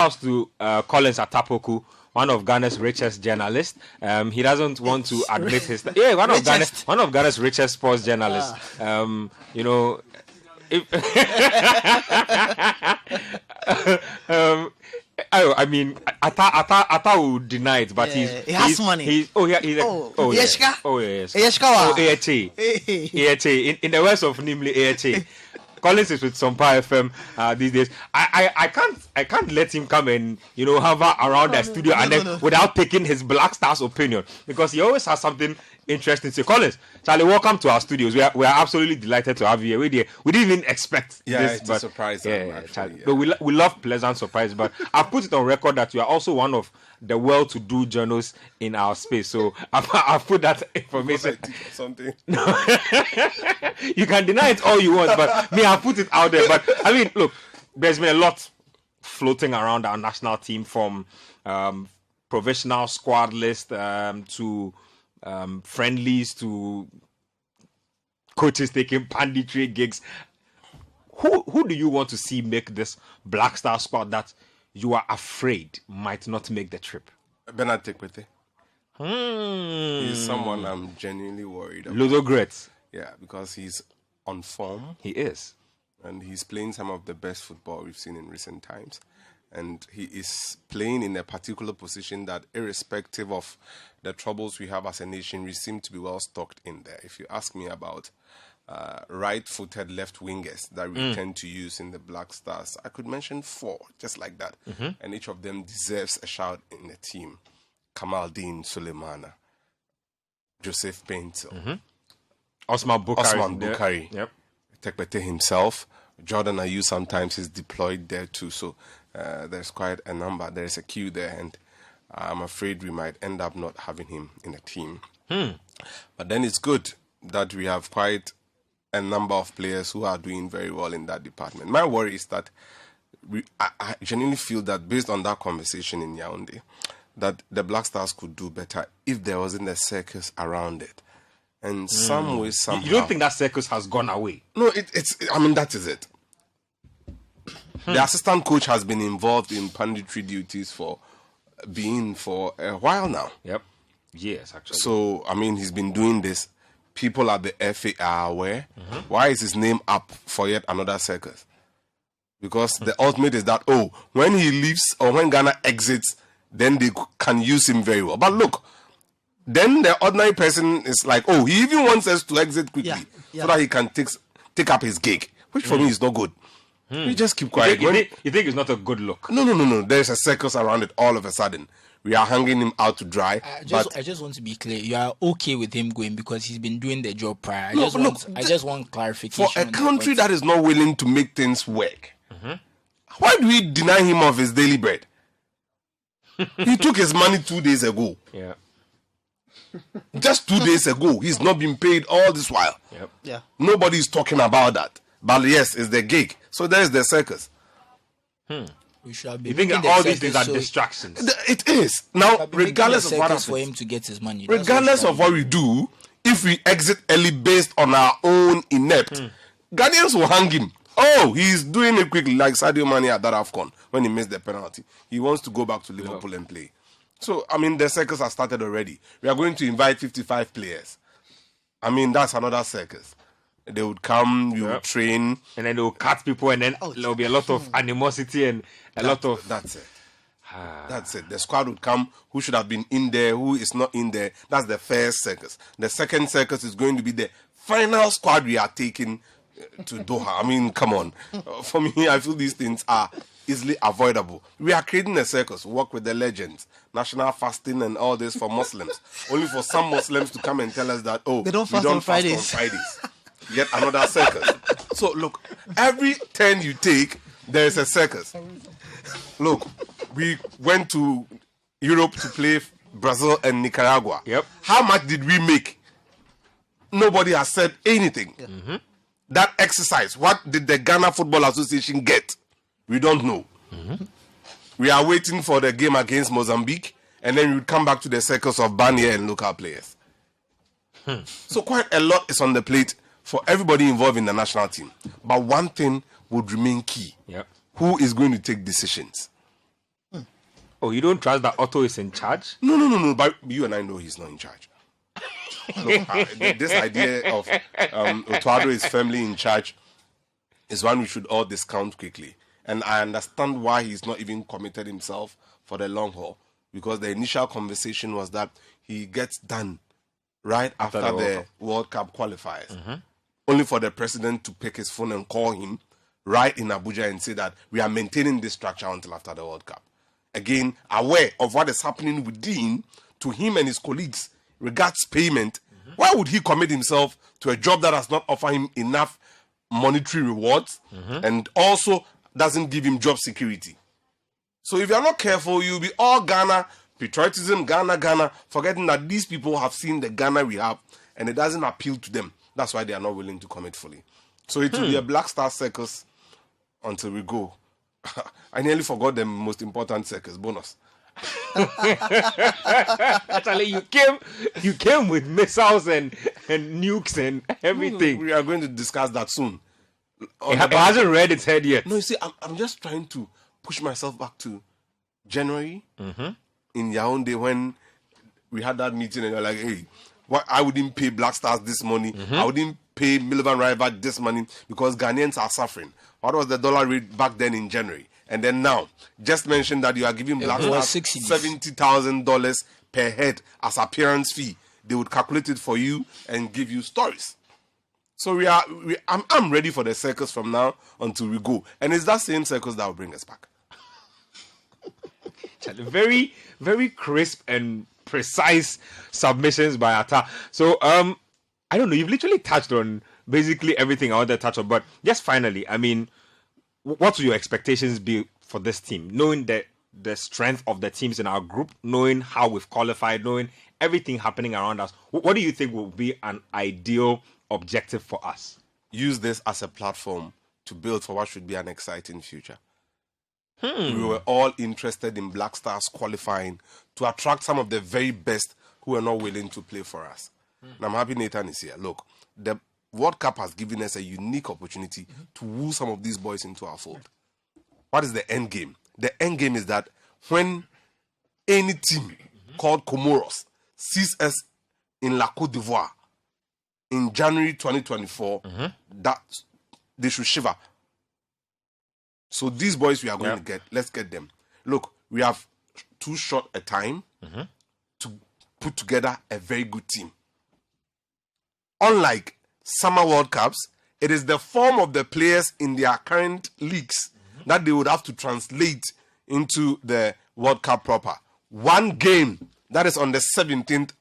outs to Collins Atta Poku, one of Ghana's richest journalists. He doesn't want to admit his... Yeah, one of Ghana's richest sports journalists. You know... I mean, Atta will deny it, but he has money. In the words of namely AHA. Collins is with Sompa FM these days. I can't let him come and hover around the studio without taking his Black Stars opinion, because he always has something interesting to say. Collins, Charlie, welcome to our studios. We are absolutely delighted to have you here. We didn't even expect this, it's a surprise. But we love pleasant surprise. But I've put it on record that you are also one of the well-to-do journalists in our space. So I've put that information. Something. You can deny it all you want, but me, I've put it out there. But I mean, look, there's been a lot floating around our national team, from provisional squad list to friendlies to coaches taking panditry gigs. Who do you want to see make this Black Star squad that you are afraid might not make the trip? Bernard Tekwete. He's someone I'm genuinely worried about. Ludo Great. Yeah, because he's on form. He is. And he's playing some of the best football we've seen in recent times. And he is playing in a particular position that, irrespective of the troubles we have as a nation, we seem to be well stocked in there. If you ask me about right-footed left wingers that we tend to use in the Black Stars, I could mention 4, just like that. And each of them deserves a shout in the team. Kamaldeen Sulemana, Joseph Painter, Osman Bukhari, Yep. Tekwete himself, Jordan Ayew sometimes is deployed there too. So there's quite a number. There's a queue there, and I'm afraid we might end up not having him in the team. But then it's good that we have quite a number of players who are doing very well in that department. My worry is that I genuinely feel that, based on that conversation in Yaoundé, that the Black Stars could do better if there wasn't a circus around it. And some way, somehow... You don't think that circus has gone away? No, that is it. The assistant coach has been involved in panditry duties for a while now. Yep. Yes, actually. So, I mean, he's been doing this. People at the FA are aware. Why is his name up for yet another circus? Because the ultimate is that, when he leaves or when Ghana exits, then they can use him very well. But look, then the ordinary person is like, he even wants us to exit quickly so that he can take up his gig, which for me is not good. We just keep quiet. You think it's not a good look? No. There's a circus around it all of a sudden. We are hanging him out to dry. I just want to be clear. You are okay with him going because he's been doing the job prior. I just want clarification. For a country that is not willing to make things work, why do we deny him of his daily bread? He took his money 2 days ago. Yeah. Just 2 days ago. He's not been paid all this while. Yep. Yeah. Nobody's talking about that. But yes, it's the gig. So there's the circus. We should be. You think all these things are distractions? It is. Now, regardless of what happens, for him to get his money. Regardless of what we do, if we exit early based on our own inept, Ghanaians will hang him. He's doing it quickly, like Sadio Mane at that AFCON when he missed the penalty. He wants to go back to Liverpool and play. So, I mean, the circus has started already. We are going to invite 55 players. I mean, that's another circus. They would come, we would train. And then they will cut people, and then there will be a lot of animosity and a lot of... That's it. That's it. The squad would come, who should have been in there, who is not in there. That's the first circus. The second circus is going to be the final squad we are taking to Doha. I mean, come on. For me, I feel these things are easily avoidable. We are creating a circus, work with the legends, national fasting and all this for Muslims. Only for some Muslims to come and tell us that, they don't fast on Fridays. Yet another circus. So look, every turn you take, there is a circus. Look, we went to Europe to play Brazil and Nicaragua. Yep. How much did we make? Nobody has said anything. That exercise, what did the Ghana Football Association get? We don't know. We are waiting for the game against Mozambique, and then we would come back to the circus of Barnier and local players. So quite a lot is on the plate for everybody involved in the national team. But one thing would remain key. Yep. Who is going to take decisions? Oh, you don't trust that Otto is in charge? No. But you and I know he's not in charge. Look, this idea of Otuado is firmly in charge is one we should all discount quickly. And I understand why he's not even committed himself for the long haul. Because the initial conversation was that he gets done right after the World Cup qualifiers. Only for the president to pick his phone and call him right in Abuja and say that we are maintaining this structure until after the World Cup. Again, aware of what is happening within to him and his colleagues regards payment, why would he commit himself to a job that does not offer him enough monetary rewards and also doesn't give him job security? So if you're not careful, you'll be all Ghana, patriotism, Ghana, forgetting that these people have seen the Ghana we have and it doesn't appeal to them. That's why they are not willing to commit fully. So it will be a Black Star circus until we go. I nearly forgot the most important circus, bonus. Actually, you came with missiles and nukes and everything. We are going to discuss that soon. It hasn't read its head yet. No, you see, I'm just trying to push myself back to January in Yaoundé when we had that meeting and you're like, hey, I wouldn't pay Black Stars this money. I wouldn't pay Milvan Rival this money because Ghanaians are suffering. What was the dollar rate back then in January? And then now, just mentioned that you are giving Black Stars $70,000 per head as appearance fee. They would calculate it for you and give you stories. So I'm ready for the circus from now until we go. And it's that same circus that will bring us back. Very, very crisp and precise submissions by Atta. So, I don't know, you've literally touched on basically everything I wanted to touch on. But just finally, I mean, what will your expectations be for this team? Knowing the strength of the teams in our group, knowing how we've qualified, knowing everything happening around us, what do you think will be an ideal objective for us? Use this as a platform to build for what should be an exciting future. We were all interested in Black Stars qualifying to attract some of the very best who are not willing to play for us. And I'm happy Nathan is here. Look, the World Cup has given us a unique opportunity to woo some of these boys into our fold. What is the end game? The end game is that when any team called Comoros sees us in La Côte d'Ivoire in January 2024, that they should shiver. So these boys we are going to get, let's get them. Look, we have too short a time to put together a very good team. Unlike Summer World Cups, it is the form of the players in their current leagues that they would have to translate into the World Cup proper. One game, that is on the 17th.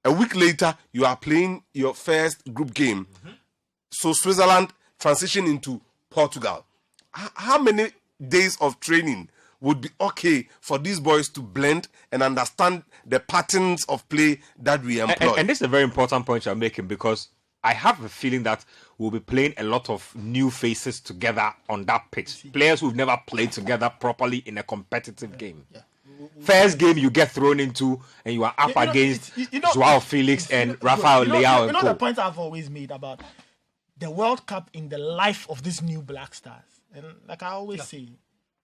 A week later, you are playing your first group game. So Switzerland transition into Portugal. How many days of training would be okay for these boys to blend and understand the patterns of play that we employ? And this is a very important point you're making, because I have a feeling that we'll be playing a lot of new faces together on that pitch. Players who've never played together properly in a competitive game. First game you get thrown into and you are up against Joao Felix and Rafael Leao. You know the point I've always made about the World Cup in the life of these new Black Stars. And like I always say,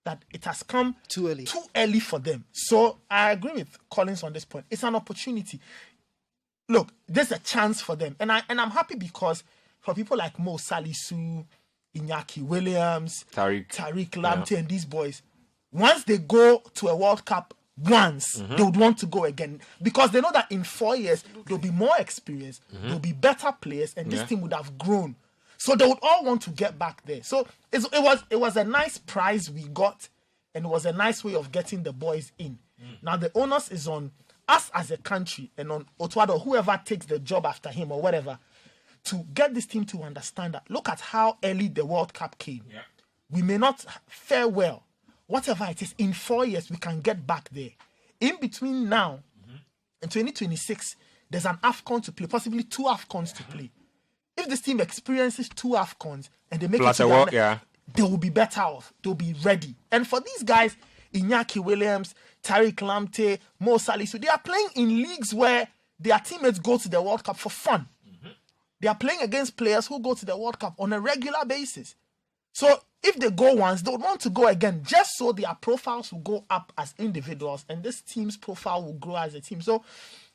that it has come too early for them. So I agree with Collins on this point. It's an opportunity. Look, there's a chance for them. And I'm happy because for people like Mo Salisu, Iñaki Williams, Tariq Lamptey, and these boys, once they go to a World Cup they would want to go again, because they know that in 4 years there'll be more experience, there'll be better players, and this team would have grown. So they would all want to get back there. So it was a nice prize we got, and it was a nice way of getting the boys in. Now the onus is on us as a country and on Otuado, whoever takes the job after him or whatever, to get this team to understand that look at how early the World Cup came. We may not fare well. Whatever it is, in 4 years we can get back there. In between now and 2026, there's an AFCON to play, possibly 2 AFCONs to play. If this team experiences 2 AFCONs and they make it to they will be better off. They'll be ready. And for these guys, Iñaki Williams, Tariq Lamptey, Mo Salisu, they are playing in leagues where their teammates go to the World Cup for fun. They are playing against players who go to the World Cup on a regular basis. So if they go once, they would want to go again, just so their profiles will go up as individuals and this team's profile will grow as a team. So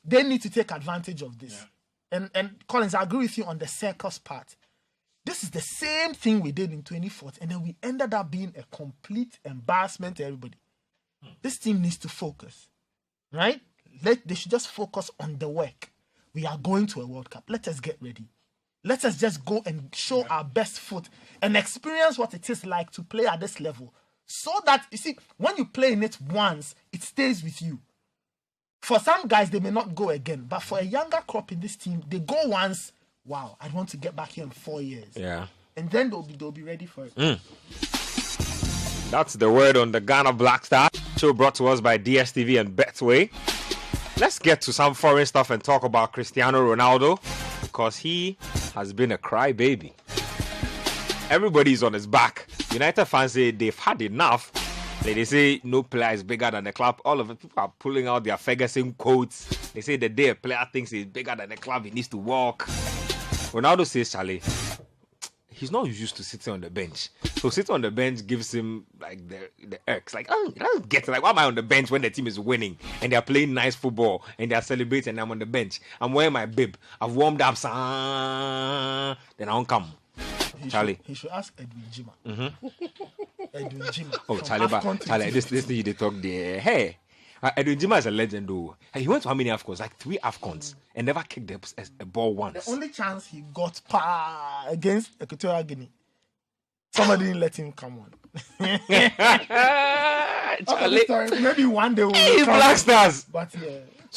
they need to take advantage of this. Yeah. And Collins, I agree with you on the circus part. This is the same thing we did in 2014, and then we ended up being a complete embarrassment to everybody. This team needs to focus, right? They should just focus on the work. We are going to a World Cup. Let us get ready. Let us just go and show our best foot and experience what it is like to play at this level. So that, you see, when you play in it once, it stays with you. For some guys, they may not go again. But for a younger crop in this team, they go once. Wow, I want to get back here in 4 years. Yeah. And then they'll be ready for it. That's the word on the Ghana Black Star. Show brought to us by DSTV and Betway. Let's get to some foreign stuff and talk about Cristiano Ronaldo, because he has been a crybaby. Everybody's on his back. United fans say they've had enough. They say no player is bigger than the club. All of the people are pulling out their Ferguson quotes. They say the day a player thinks he's bigger than the club, he needs to walk. Ronaldo says, Charlie, he's not used to sitting on the bench. So sitting on the bench gives him like the irks. Like, I don't get it. Like, why am I on the bench when the team is winning and they're playing nice football and they're celebrating and I'm on the bench? I'm wearing my bib. I've warmed up. Then I won't come. Charlie. He should ask Edwin Jima. Edwin Jima. Oh, Charlie, this thing they talk there. Hey, Edwin Jima is a legend though. He went to how many AFCONs? Like 3 AFCONs and never kicked a ball once. The only chance he got against Equatorial Guinea, somebody didn't let him come on. Charlie. Maybe one day we'll Black Stars. But yeah.